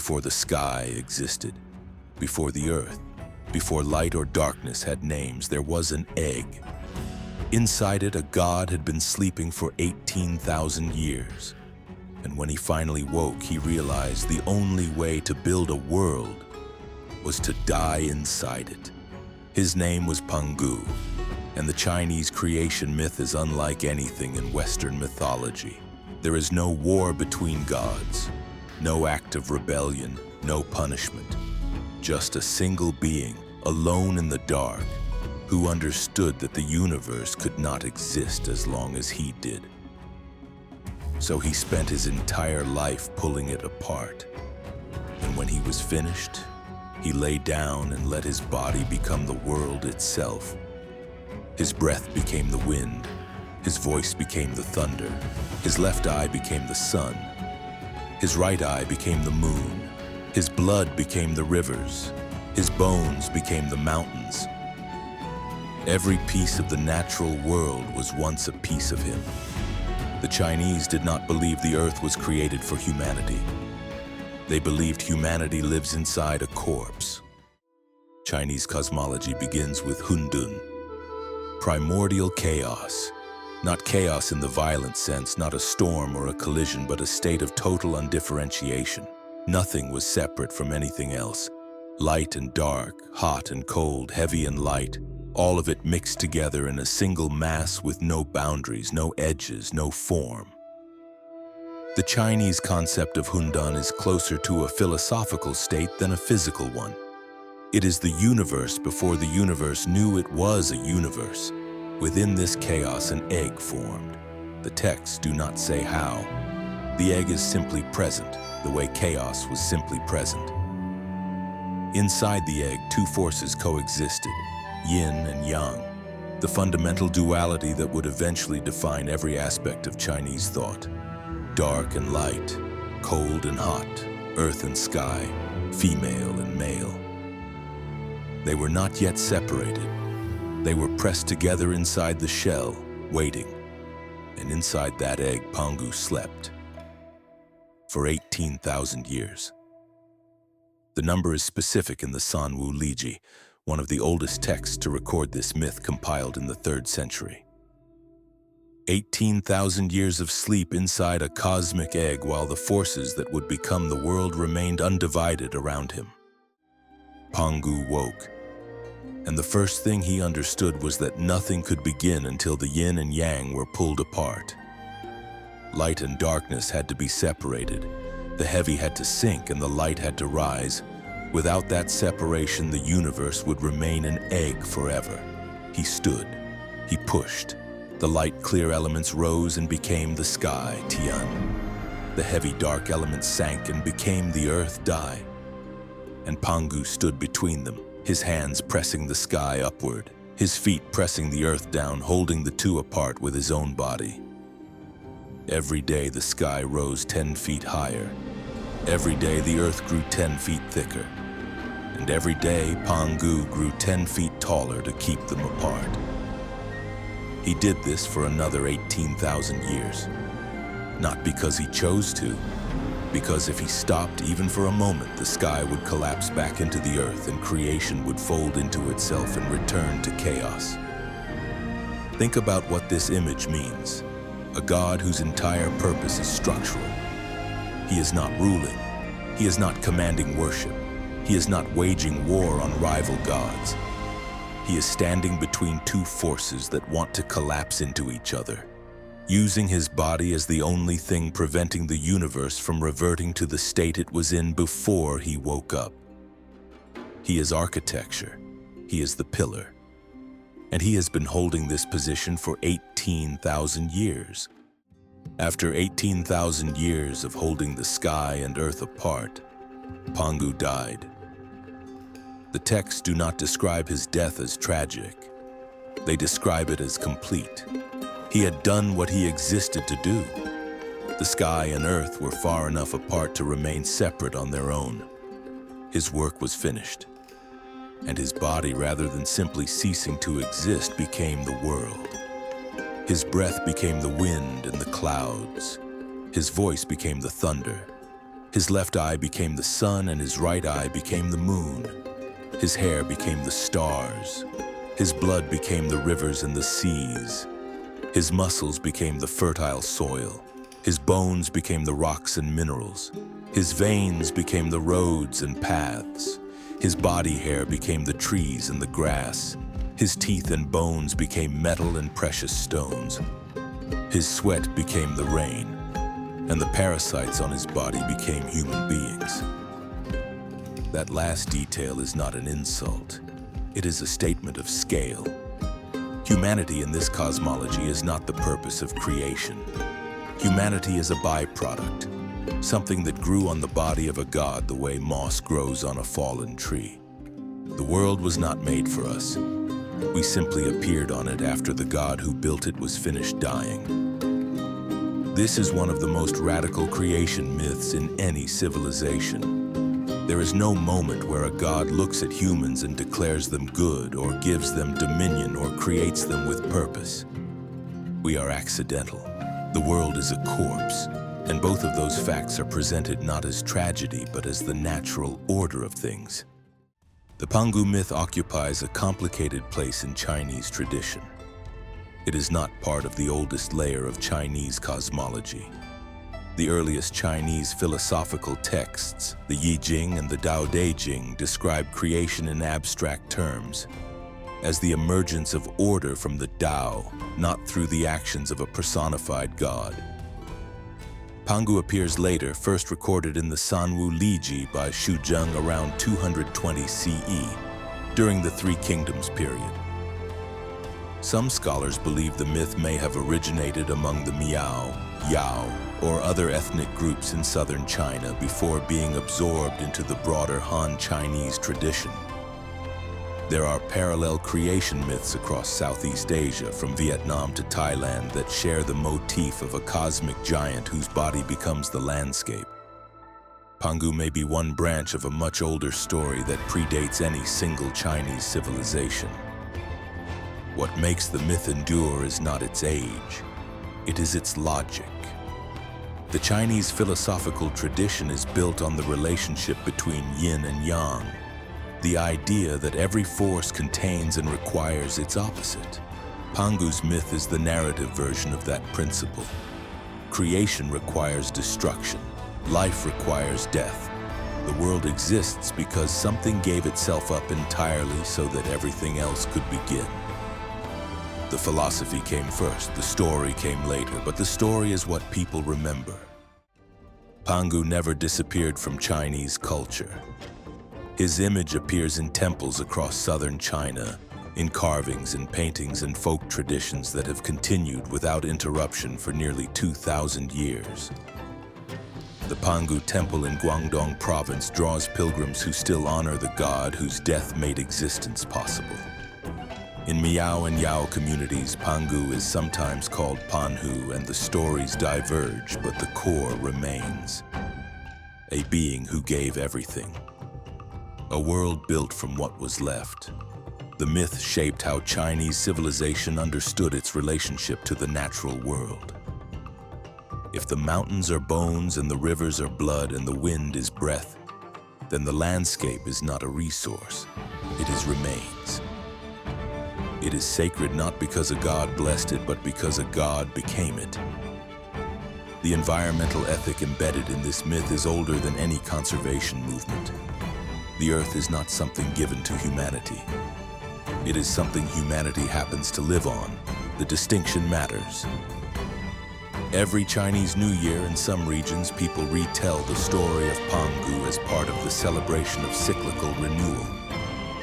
before the sky existed, before the earth, before light or darkness had names, there was an egg. Inside it, a god had been sleeping for 18,000 years. And when he finally woke, he realized the only way to build a world was to die inside it. His name was Pangu, and the Chinese creation myth is unlike anything in Western mythology. There is no war between gods, no act of rebellion, no punishment. Just a single being, alone in the dark, who understood that the universe could not exist as long as he did. So he spent his entire life pulling it apart. And when he was finished, he lay down and let his body become the world itself. His breath became the wind, his voice became the thunder, his left eye became the sun, his right eye became the moon, his blood became the rivers, his bones became the mountains. Every piece of the natural world was once a piece of him. The Chinese did not believe the earth was created for humanity. They believed humanity lives inside a corpse. Chinese cosmology begins with Hundun, primordial chaos. Not chaos in the violent sense, not a storm or a collision, but a state of total undifferentiation. Nothing was separate from anything else. Light and dark, hot and cold, heavy and light, all of it mixed together in a single mass with no boundaries, no edges, no form. The Chinese concept of Hundun is closer to a philosophical state than a physical one. It is the universe before the universe knew it was a universe. Within this chaos, an egg formed. The texts do not say how. The egg is simply present, the way chaos was simply present. Inside the egg, two forces coexisted, yin and yang, the fundamental duality that would eventually define every aspect of Chinese thought. Dark and light, cold and hot, earth and sky, female and male. They were not yet separated. They were pressed together inside the shell, waiting. And inside that egg, Pangu slept. For 18,000 years. The number is specific in the Sanwu Liji, one of the oldest texts to record this myth compiled in the 3rd century. 18,000 years of sleep inside a cosmic egg while the forces that would become the world remained undivided around him. Pangu woke, and the first thing he understood was that nothing could begin until the yin and yang were pulled apart. Light and darkness had to be separated. The heavy had to sink and the light had to rise. Without that separation, the universe would remain an egg forever. He stood. He pushed. The light, clear elements rose and became the sky, Tian. The heavy, dark elements sank and became the earth, Dai. And Pangu stood between them, his hands pressing the sky upward, his feet pressing the earth down, holding the two apart with his own body. Every day the sky rose 10 feet higher. Every day the earth grew 10 feet thicker. And every day Pangu grew 10 feet taller to keep them apart. He did this for another 18,000 years. Not because he chose to, because if he stopped even for a moment, the sky would collapse back into the earth and creation would fold into itself and return to chaos. Think about what this image means. A God whose entire purpose is structural. He is not ruling. He is not commanding worship. He is not waging war on rival gods. He is standing between two forces that want to collapse into each other, using his body as the only thing preventing the universe from reverting to the state it was in before he woke up. He is architecture. He is the pillar. And he has been holding this position for 18,000 years. After 18,000 years of holding the sky and earth apart, Pangu died. The texts do not describe his death as tragic. They describe it as complete. He had done what he existed to do. The sky and earth were far enough apart to remain separate on their own. His work was finished, and his body, rather than simply ceasing to exist, became the world. His breath became the wind and the clouds. His voice became the thunder. His left eye became the sun and his right eye became the moon. His hair became the stars. His blood became the rivers and the seas. His muscles became the fertile soil. His bones became the rocks and minerals. His veins became the roads and paths. His body hair became the trees and the grass. His teeth and bones became metal and precious stones. His sweat became the rain, and the parasites on his body became human beings. That last detail is not an insult. It is a statement of scale. Humanity in this cosmology is not the purpose of creation. Humanity is a byproduct, something that grew on the body of a god the way moss grows on a fallen tree. The world was not made for us. We simply appeared on it after the god who built it was finished dying. This is one of the most radical creation myths in any civilization. There is no moment where a god looks at humans and declares them good or gives them dominion or creates them with purpose. We are accidental. The world is a corpse, and both of those facts are presented not as tragedy but as the natural order of things. The Pangu myth occupies a complicated place in Chinese tradition. It is not part of the oldest layer of Chinese cosmology. The earliest Chinese philosophical texts, the Yi Jing and the Tao Te Ching, describe creation in abstract terms, as the emergence of order from the Tao, not through the actions of a personified god. Pangu appears later, first recorded in the Sanwu Liji by Xu Zheng around 220 CE, during the Three Kingdoms period. Some scholars believe the myth may have originated among the Miao, Yao, or other ethnic groups in southern China before being absorbed into the broader Han Chinese tradition. There are parallel creation myths across Southeast Asia, from Vietnam to Thailand, that share the motif of a cosmic giant whose body becomes the landscape. Pangu may be one branch of a much older story that predates any single Chinese civilization. What makes the myth endure is not its age, it is its logic. The Chinese philosophical tradition is built on the relationship between yin and yang, the idea that every force contains and requires its opposite. Pangu's myth is the narrative version of that principle. Creation requires destruction. Life requires death. The world exists because something gave itself up entirely so that everything else could begin. The philosophy came first, the story came later, but the story is what people remember. Pangu never disappeared from Chinese culture. His image appears in temples across southern China, in carvings and paintings and folk traditions that have continued without interruption for nearly 2,000 years. The Pangu Temple in Guangdong Province draws pilgrims who still honor the god whose death made existence possible. In Miao and Yao communities, Pangu is sometimes called Panhu, and the stories diverge, but the core remains. A being who gave everything. A world built from what was left. The myth shaped how Chinese civilization understood its relationship to the natural world. If the mountains are bones and the rivers are blood and the wind is breath, then the landscape is not a resource, it is remains. It is sacred not because a god blessed it, but because a god became it. The environmental ethic embedded in this myth is older than any conservation movement. The earth is not something given to humanity. It is something humanity happens to live on. The distinction matters. Every Chinese New Year in some regions, people retell the story of Pangu as part of the celebration of cyclical renewal.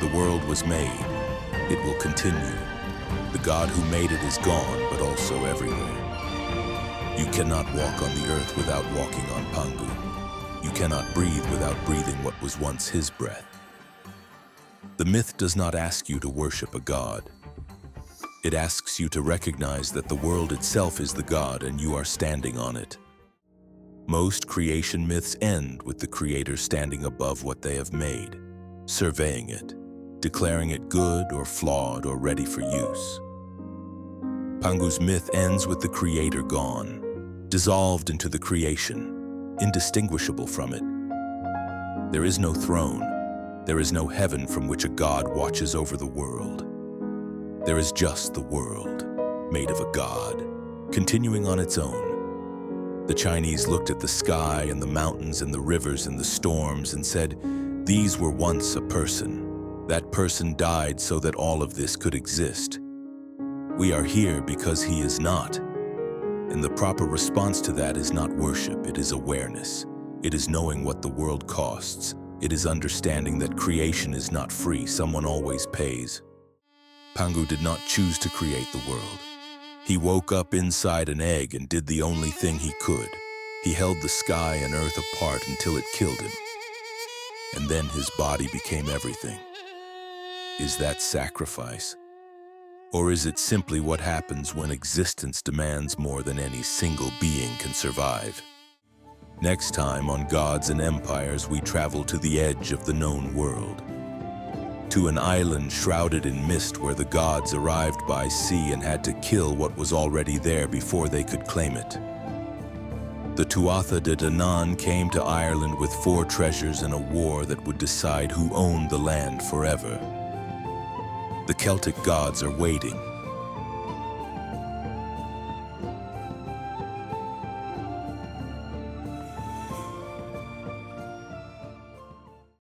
The world was made. It will continue. The God who made it is gone, but also everywhere. You cannot walk on the earth without walking on Pangu. You cannot breathe without breathing what was once his breath. The myth does not ask you to worship a god. It asks you to recognize that the world itself is the god and you are standing on it. Most creation myths end with the creator standing above what they have made, surveying it, declaring it good or flawed or ready for use. Pangu's myth ends with the creator gone, dissolved into the creation. indistinguishable from it. There is no throne. There is no heaven from which a god watches over the world. There is just the world, made of a god, continuing on its own. The Chinese looked at the sky and the mountains and the rivers and the storms and said, "These were once a person. That person died so that all of this could exist. We are here because he is not." And the proper response to that is not worship, it is awareness. It is knowing what the world costs. It is understanding that creation is not free, someone always pays. Pangu did not choose to create the world. He woke up inside an egg and did the only thing he could. He held the sky and earth apart until it killed him. And then his body became everything. Is that sacrifice? Or is it simply what happens when existence demands more than any single being can survive? Next time on Gods and Empires, we travel to the edge of the known world, to an island shrouded in mist where the gods arrived by sea and had to kill what was already there before they could claim it. The Tuatha De Danann came to Ireland with 4 treasures and a war that would decide who owned the land forever. The Celtic gods are waiting,